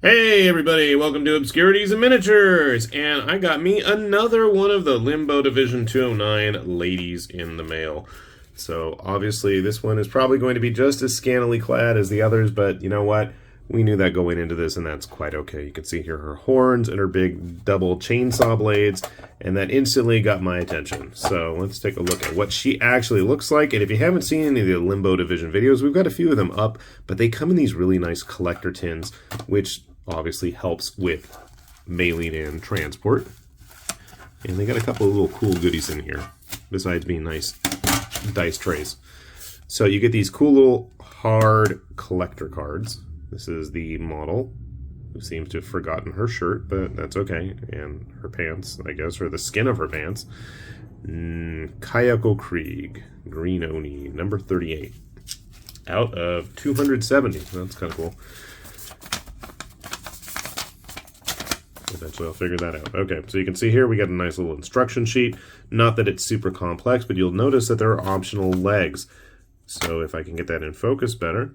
Hey everybody, welcome to Obscurities and Miniatures! And I got me another one of the Limbo Division 209 ladies in the mail. So obviously this one is probably going to be just as scantily clad as the others, but you know what? We knew that going into this, and that's quite okay. You can see here her horns and her big double chainsaw blades, and that instantly got my attention. So let's take a look at what she actually looks like. And if you haven't seen any of the Limbo Division videos, we've got a few of them up, but they come in these really nice collector tins, which obviously helps with mailing and transport. And they got a couple of little cool goodies in here, besides being nice dice trays. So you get these cool little hard collector cards. This is the model, who seems to have forgotten her shirt, but that's okay. And her pants, I guess, or the skin of her pants. Kayako Krieg, Green Oni, number 38. Out of 270. That's kind of cool. Eventually I'll figure that out. Okay, so you can see here we got a nice little instruction sheet. Not that it's super complex, but you'll notice that there are optional legs. So if I can get that in focus better,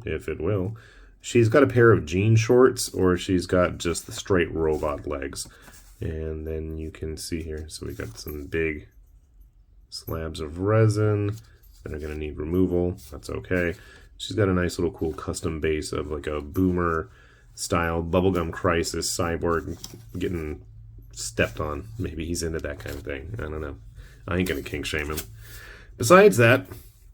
if it will, she's got a pair of jean shorts, or she's got just the straight robot legs. And then you can see here, so we got some big slabs of resin that are going to need removal. That's okay. She's got a nice little cool custom base of like a boomer style bubblegum crisis cyborg getting stepped on. Maybe he's into that kind of thing. I don't know. I ain't gonna kink shame him. Besides that,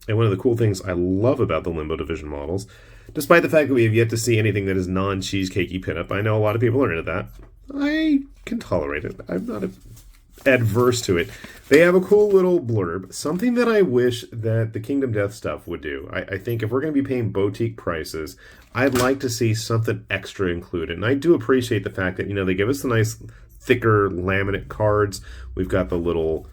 and one of the cool things I love about the Limbo Division models, despite the fact that we have yet to see anything that is non-cheesecakey pinup, I know a lot of people are into that. I can tolerate it. I'm not adverse to it. They have a cool little blurb, something that I wish that the Kingdom Death stuff would do. I think if we're going to be paying boutique prices, I'd like to see something extra included. And I do appreciate the fact that, they give us the nice thicker laminate cards. We've got the little,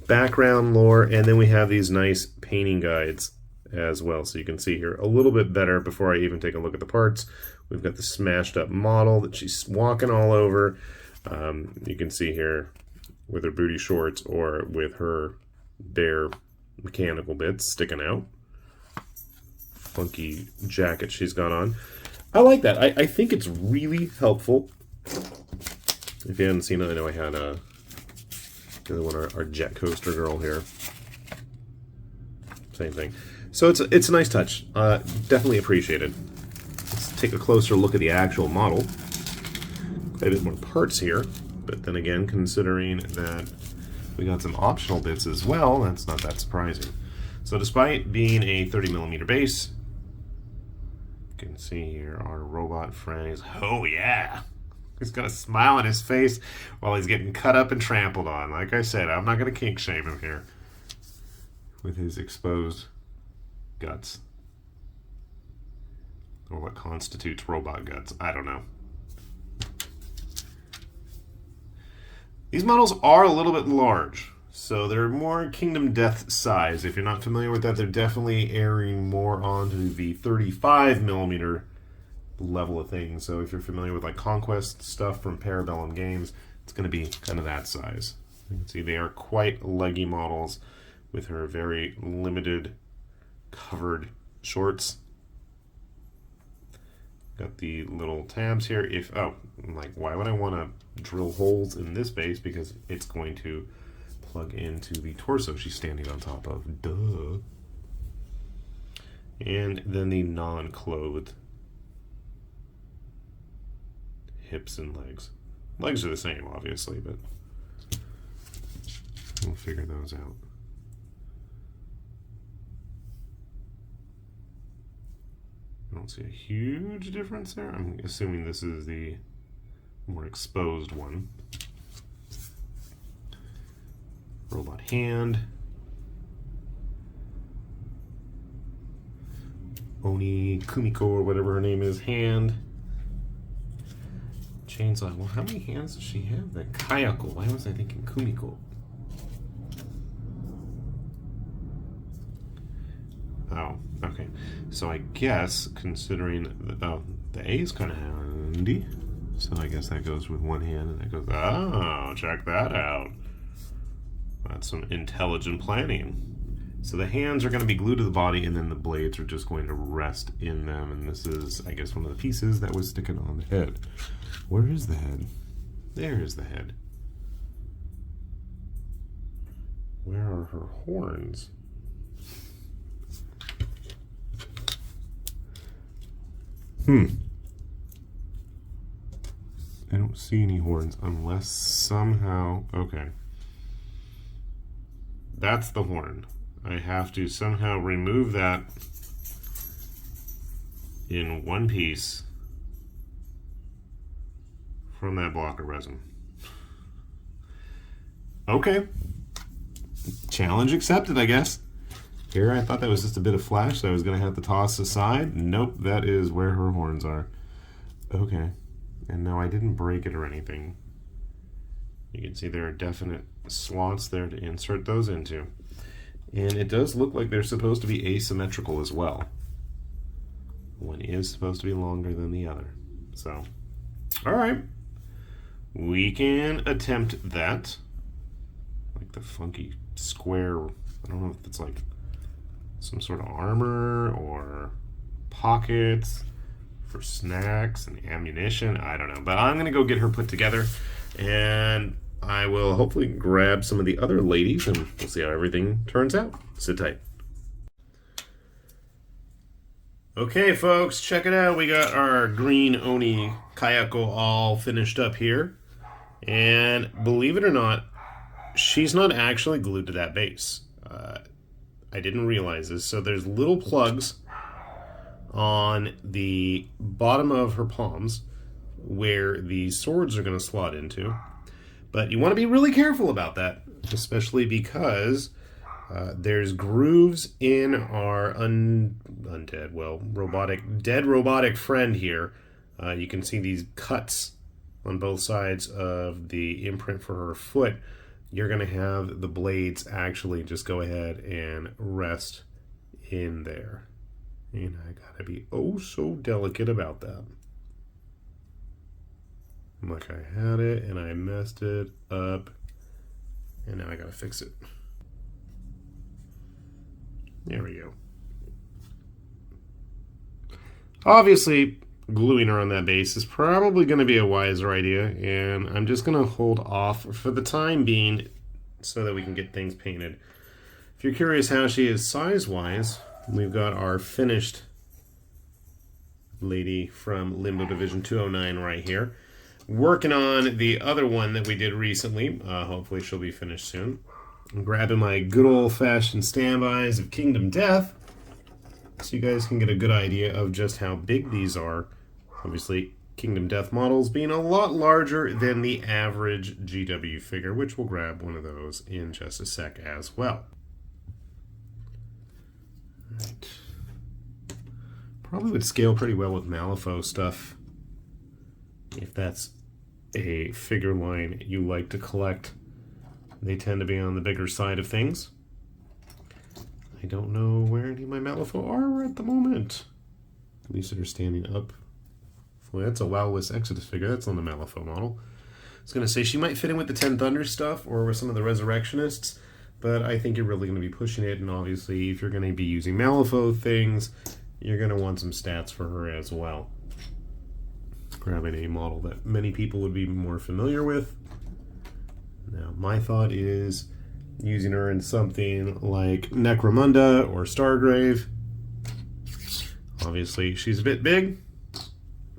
background lore, and then we have these nice painting guides as well. So you can see here a little bit better before I even take a look at the parts. We've got the smashed up model that she's walking all over. You can see here with her booty shorts or with her bare mechanical bits sticking out. Funky jacket she's got on. I like that. I think it's really helpful. If you haven't seen it, I know I had the other one, our jet coaster girl here. Same thing. So it's a nice touch. Definitely appreciated. Let's take a closer look at the actual model. Quite a bit more parts here, but then again, considering that we got some optional bits as well, that's not that surprising. So despite being a 30mm base, you can see here our robot friend is, oh yeah! He's got a smile on his face while he's getting cut up and trampled on. Like I said, I'm not going to kink shame him here with his exposed guts. Or what constitutes robot guts, I don't know. These models are a little bit large, so they're more Kingdom Death size. If you're not familiar with that, they're definitely airing more onto the 35mm level of things. So if you're familiar with like Conquest stuff from Parabellum Games, it's going to be kind of that size. You can see they are quite leggy models with her very limited covered shorts. Got the little tabs here. Why would I want to drill holes in this base? Because it's going to plug into the torso she's standing on top of. Duh. And then the non-clothed hips and legs. Legs are the same, obviously, but we'll figure those out. I don't see a huge difference there. I'm assuming this is the more exposed one. Robot hand. Oni Kumiko, or whatever her name is, hand. Chainsaw. Well, how many hands does she have? The Kayako. Why was I thinking Kumiko? Oh, okay. So I guess, considering the A is kind of handy, so I guess that goes with one hand, and that goes. Oh, check that out. That's some intelligent planning. So the hands are going to be glued to the body, and then the blades are just going to rest in them. And this is, I guess, one of the pieces that was sticking on the head. Where is the head? There is the head. Where are her horns? I don't see any horns unless somehow... Okay. That's the horn. I have to somehow remove that in one piece from that block of resin. Okay. Challenge accepted, I guess. Here, I thought that was just a bit of flash that I was going to have to toss aside. Nope, that is where her horns are. Okay. And no, I didn't break it or anything. You can see there are definite slots there to insert those into. And it does look like they're supposed to be asymmetrical as well. One is supposed to be longer than the other. So, all right. We can attempt that. Like the funky square, I don't know if it's like some sort of armor or pockets for snacks and ammunition. I don't know, but I'm gonna go get her put together, and I will hopefully grab some of the other ladies, and we'll see how everything turns out. Sit tight. Okay, folks, check it out. We got our green Oni Kayako all finished up here, and believe it or not, she's not actually glued to that base. I didn't realize this. So there's little plugs on the bottom of her palms where the swords are going to slot into. But you want to be really careful about that, especially because there's grooves in our dead robotic friend here. You can see these cuts on both sides of the imprint for her foot. You're going to have the blades actually just go ahead and rest in there. And I got to be oh so delicate about that. Like I had it and I messed it up. And now I got to fix it. There we go. Obviously, gluing her on that base is probably going to be a wiser idea, and I'm just going to hold off for the time being so that we can get things painted. If you're curious how she is size-wise, we've got our finished lady from Limbo Division 209 right here. Working on the other one that we did recently. Hopefully she'll be finished soon. I'm grabbing my good old-fashioned standbys of Kingdom Death, so you guys can get a good idea of just how big these are. Obviously, Kingdom Death models being a lot larger than the average GW figure, which we'll grab one of those in just a sec as well. Right. Probably would scale pretty well with Malifaux stuff, if that's a figure line you like to collect. They tend to be on the bigger side of things. I don't know where any of my Malifaux are at the moment. At least they're standing up. Well, that's a Wowless Exodus figure. That's on the Malifaux model. I was going to say she might fit in with the Ten Thunder stuff or with some of the Resurrectionists, but I think you're really going to be pushing it, and obviously if you're going to be using Malifaux things, you're going to want some stats for her as well. Grabbing a model that many people would be more familiar with. Now, my thought is using her in something like Necromunda or Stargrave. Obviously, she's a bit big,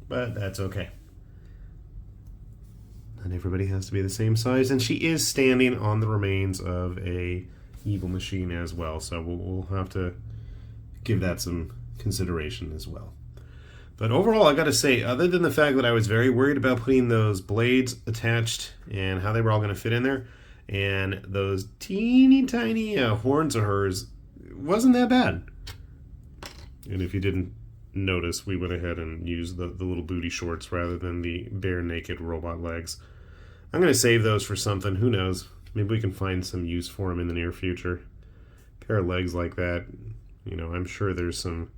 but that's okay. Not everybody has to be the same size, and she is standing on the remains of a evil machine as well, so we'll have to give that some consideration as well. But overall, I gotta say, other than the fact that I was very worried about putting those blades attached and how they were all gonna fit in there, and those teeny tiny horns of hers, wasn't that bad. And if you didn't notice, we went ahead and used the little booty shorts rather than the bare naked robot legs. I'm gonna save those for something, who knows. Maybe we can find some use for them in the near future. A pair of legs like that, you know, I'm sure there's some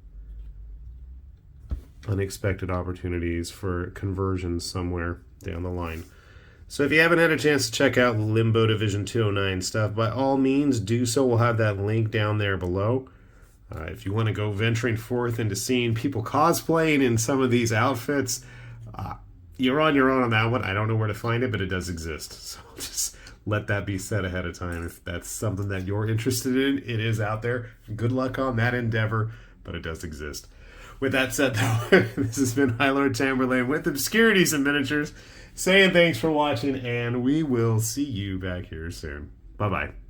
unexpected opportunities for conversions somewhere down the line. So if you haven't had a chance to check out Limbo Division 209 stuff, by all means do so. We'll have that link down there below. If you want to go venturing forth into seeing people cosplaying in some of these outfits, you're on your own on that one. I don't know where to find it, but it does exist. So just let that be said ahead of time. If that's something that you're interested in, it is out there. Good luck on that endeavor, but it does exist. With that said, though, this has been High Lord Tamberlane with Obscurities and Miniatures, saying thanks for watching, and we will see you back here soon. Bye-bye.